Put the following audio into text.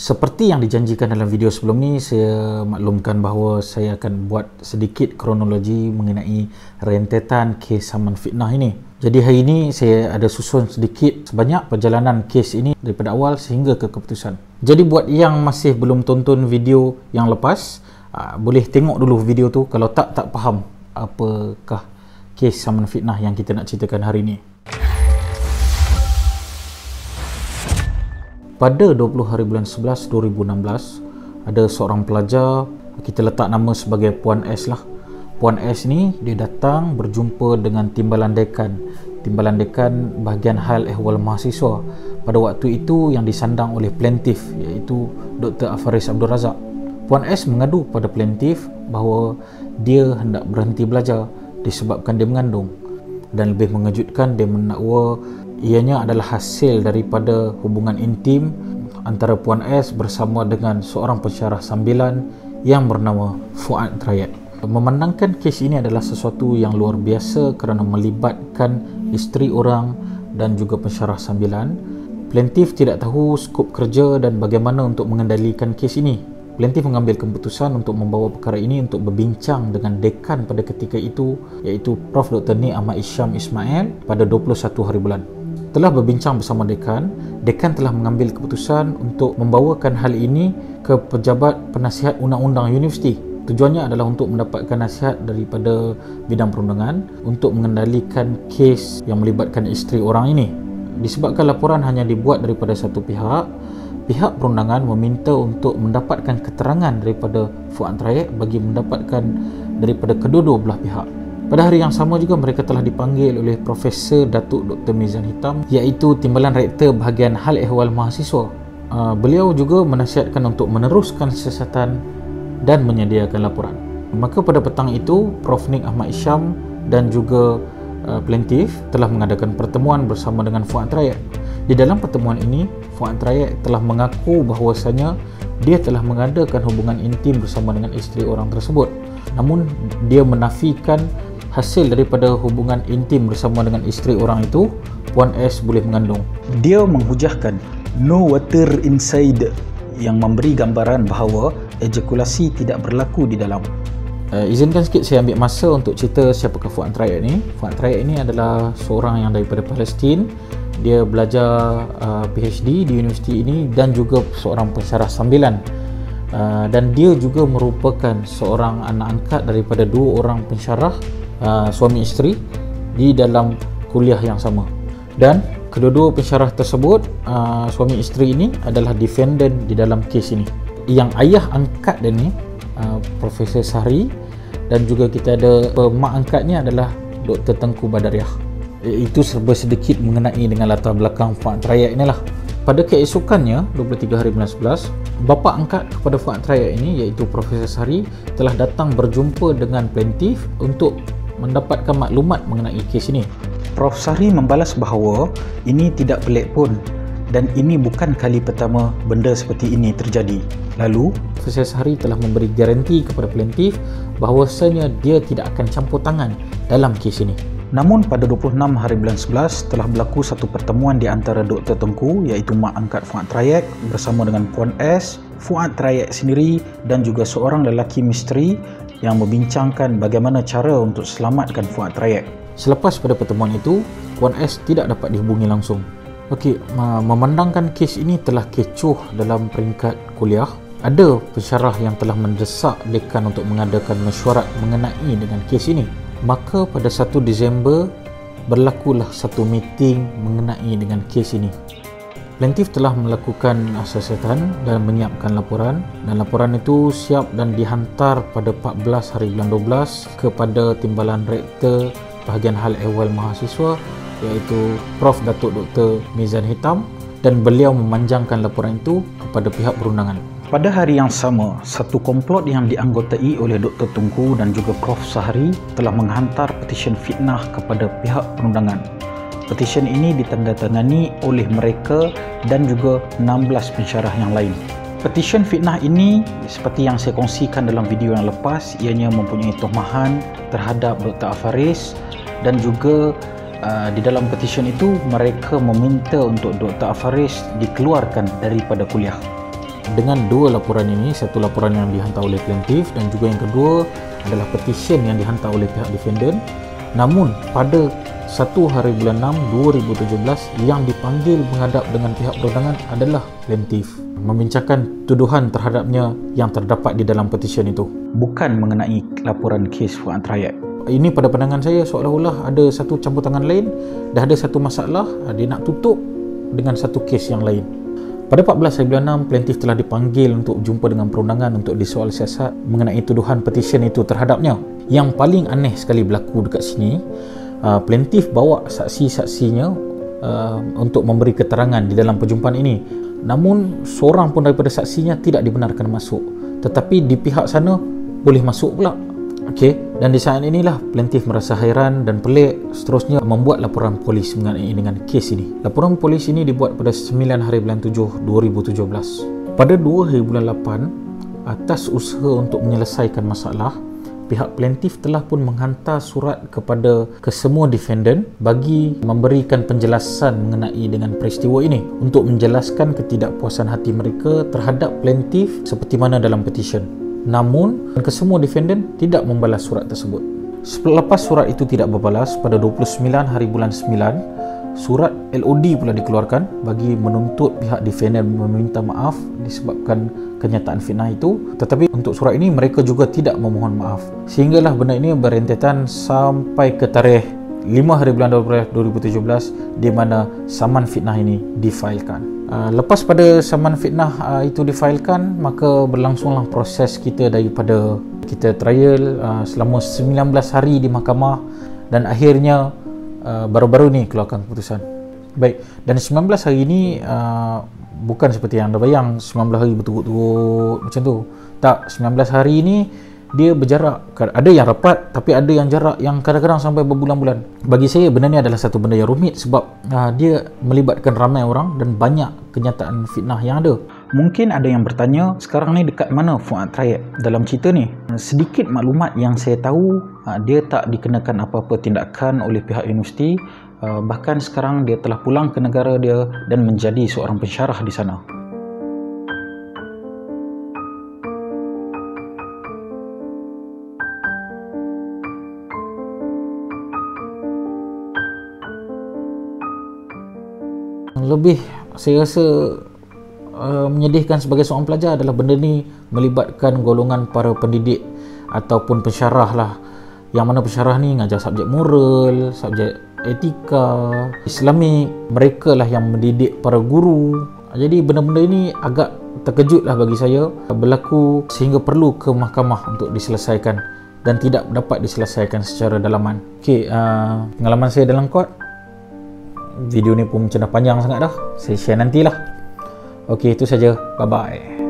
Seperti yang dijanjikan dalam video sebelum ni, saya maklumkan bahawa saya akan buat sedikit kronologi mengenai rentetan kes saman fitnah ini. Jadi hari ini saya ada susun sedikit sebanyak perjalanan kes ini daripada awal sehingga ke keputusan. Jadi buat yang masih belum tonton video yang lepas, boleh tengok dulu video tu kalau tak faham apakah kes saman fitnah yang kita nak ceritakan hari ini. Pada 20 hari bulan 11 2016, ada seorang pelajar, kita letak nama sebagai Puan S lah. Puan S ni dia datang berjumpa dengan timbalan dekan bahagian hal ehwal mahasiswa pada waktu itu yang disandang oleh plaintiff, iaitu Dr. Afaris Abdul Razak. Puan S mengadu pada plaintiff bahawa dia hendak berhenti belajar disebabkan dia mengandung, dan lebih mengejutkan dia mendakwa ianya adalah hasil daripada hubungan intim antara Puan S bersama dengan seorang pensyarah sambilan yang bernama Fuad Trayek. Memandangkan kes ini adalah sesuatu yang luar biasa kerana melibatkan isteri orang dan juga pensyarah sambilan, plaintiff tidak tahu skop kerja dan bagaimana untuk mengendalikan kes ini. Plaintiff mengambil keputusan untuk membawa perkara ini untuk berbincang dengan dekan pada ketika itu, iaitu Prof. Dr. Ni Ahmad Isyam Ismail pada 21 hari bulan. Telah berbincang bersama dekan telah mengambil keputusan untuk membawakan hal ini ke pejabat penasihat undang-undang universiti. Tujuannya adalah untuk mendapatkan nasihat daripada bidang perundangan untuk mengendalikan kes yang melibatkan isteri orang ini. Disebabkan laporan hanya dibuat daripada satu pihak, pihak perundangan meminta untuk mendapatkan keterangan daripada Fuad Trayek bagi mendapatkan daripada kedua-dua belah pihak. Pada hari yang sama juga mereka telah dipanggil oleh Profesor Datuk Dr. Mizan Hitam, iaitu Timbalan Rektor bahagian hal ehwal mahasiswa. Beliau juga menasihatkan untuk meneruskan siasatan dan menyediakan laporan. Maka pada petang itu, Prof. Nik Ahmad Isyam dan juga plaintiff telah mengadakan pertemuan bersama dengan Fuad Trayek. Di dalam pertemuan ini, Fuad Trayek telah mengaku bahawasanya dia telah mengadakan hubungan intim bersama dengan isteri orang tersebut. Namun dia menafikan hasil daripada hubungan intim bersama dengan isteri orang itu, Puan S boleh mengandung. Dia menghujahkan no water inside yang memberi gambaran bahawa ejakulasi tidak berlaku di dalam. Izinkan sikit saya ambil masa untuk cerita siapakah Fuad Trayek ni. Fuad Trayek ni adalah seorang yang daripada Palestin. Dia belajar PhD di universiti ini dan juga seorang pensyarah sambilan. Dan dia juga merupakan seorang anak angkat daripada dua orang pensyarah suami isteri di dalam kuliah yang sama. Dan kedua-dua pensyarah tersebut, suami isteri ini adalah defendant di dalam kes ini. Yang ayah angkat dia ni Profesor Sahri, dan juga kita ada mak angkatnya adalah Dr. Tengku Badariah. Itu serba sedikit mengenai dengan latar belakang Fuad Trayek inilah. Pada keesokannya 23 hari bulan 11, bapa angkat kepada Fuad Trayek ini, iaitu Profesor Sahri, telah datang berjumpa dengan plaintiff untuk mendapatkan maklumat mengenai kes ini. Prof. Sahri membalas bahawa ini tidak pelik pun dan ini bukan kali pertama benda seperti ini terjadi. Lalu, Profesor Sahri telah memberi garanti kepada plaintiff bahawasanya dia tidak akan campur tangan dalam kes ini. Namun pada 26 hari bulan 11 telah berlaku satu pertemuan di antara Dr. Tengku, iaitu mak angkat Fuad Trayek bersama dengan Puan S, Fuad Trayek sendiri dan juga seorang lelaki misteri yang membincangkan bagaimana cara untuk selamatkan Fuad Trayek. Selepas pada pertemuan itu, Puan S tidak dapat dihubungi langsung. Okey, memandangkan kes ini telah kecoh dalam peringkat kuliah, ada pensyarah yang telah mendesak dekan untuk mengadakan mesyuarat mengenai dengan kes ini. Maka pada 1 Disember berlakulah satu meeting mengenai dengan kes ini. Plaintiff telah melakukan siasatan dan menyiapkan laporan, dan laporan itu siap dan dihantar pada 14 hari bulan 12 kepada Timbalan Rektor bahagian hal ehwal mahasiswa, iaitu Prof. Datuk Dr. Mizan Hitam, dan beliau memanjangkan laporan itu kepada pihak perundangan. Pada hari yang sama, satu komplot yang dianggotai oleh Dr. Tengku dan juga Prof. Sahri telah menghantar petisyen fitnah kepada pihak perundangan. Petisyen ini ditandatangani oleh mereka dan juga 16 pensyarah yang lain. Petisyen fitnah ini, seperti yang saya kongsikan dalam video yang lepas, ianya mempunyai tohmahan terhadap Dr. Afaris, dan juga di dalam petisyen itu mereka meminta untuk Dr. Afaris dikeluarkan daripada kuliah. dengan dua laporan ini, satu laporan yang dihantar oleh plaintiff dan juga yang kedua adalah petition yang dihantar oleh pihak defendant. Namun pada 1 hari bulan 6 2017 yang dipanggil menghadap dengan pihak perundangan adalah plaintiff, membincangkan tuduhan terhadapnya yang terdapat di dalam petition itu, bukan mengenai laporan kes Fuad Rayat. Ini pada pandangan saya seolah-olah ada satu campur tangan lain, dah ada satu masalah, dia nak tutup dengan satu kes yang lain. Pada 14 hari bulan 6, plaintiff telah dipanggil untuk jumpa dengan perundangan untuk disoal siasat mengenai tuduhan petition itu terhadapnya. Yang paling aneh sekali berlaku dekat sini, plaintiff bawa saksi-saksinya untuk memberi keterangan di dalam perjumpaan ini. Namun seorang pun daripada saksinya tidak dibenarkan masuk, tetapi di pihak sana boleh masuk pula. Okey, dan di saat inilah plaintiff merasa hairan dan pelik, seterusnya membuat laporan polis mengenai dengan kes ini. Laporan polis ini dibuat pada 9 hari bulan 7 2017. Pada 2 hari bulan 8, atas usaha untuk menyelesaikan masalah, pihak plaintiff telah pun menghantar surat kepada kesemua defendant bagi memberikan penjelasan mengenai dengan peristiwa ini untuk menjelaskan ketidakpuasan hati mereka terhadap plaintiff seperti mana dalam petition. Namun kesemua defendant tidak membalas surat tersebut. Selepas surat itu tidak berbalas, pada 29 hari bulan 9, surat LOD pula dikeluarkan bagi menuntut pihak defendant meminta maaf disebabkan kenyataan fitnah itu, tetapi untuk surat ini mereka juga tidak memohon maaf. Sehinggalah benda ini berentetan sampai ke tarikh 5 hari bulan 12 2017 di mana saman fitnah ini difailkan. Lepas pada saman fitnah itu difailkan, maka berlangsunglah proses kita daripada kita trial selama 19 hari di mahkamah dan akhirnya baru-baru ni keluarkan keputusan. Baik, dan 19 hari ini bukan seperti yang anda bayang 19 hari berturut-turut macam tu. Tak, 19 hari ini dia berjarak. Ada yang rapat, tapi ada yang jarak yang kadang-kadang sampai berbulan-bulan. Bagi saya benda ni adalah satu benda yang rumit sebab dia melibatkan ramai orang dan banyak kenyataan fitnah yang ada. Mungkin ada yang bertanya, sekarang ni dekat mana Fuad Rayat dalam cerita ni? Sedikit maklumat yang saya tahu, dia tak dikenakan apa-apa tindakan oleh pihak universiti. Bahkan sekarang dia telah pulang ke negara dia dan menjadi seorang pensyarah di sana. Lebih saya rasa menyedihkan sebagai seorang pelajar adalah benda ni melibatkan golongan para pendidik ataupun pensyarah lah, yang mana pensyarah ni ngajar subjek moral, subjek etika, Islamik. Mereka lah yang mendidik para guru. Jadi benda-benda ini agak terkejut lah bagi saya berlaku sehingga perlu ke mahkamah untuk diselesaikan dan tidak dapat diselesaikan secara dalaman. Okey, pengalaman saya dalam court, video ni pun macam dah panjang sangat dah, saya share nantilah. Okey, itu saja. Bye bye.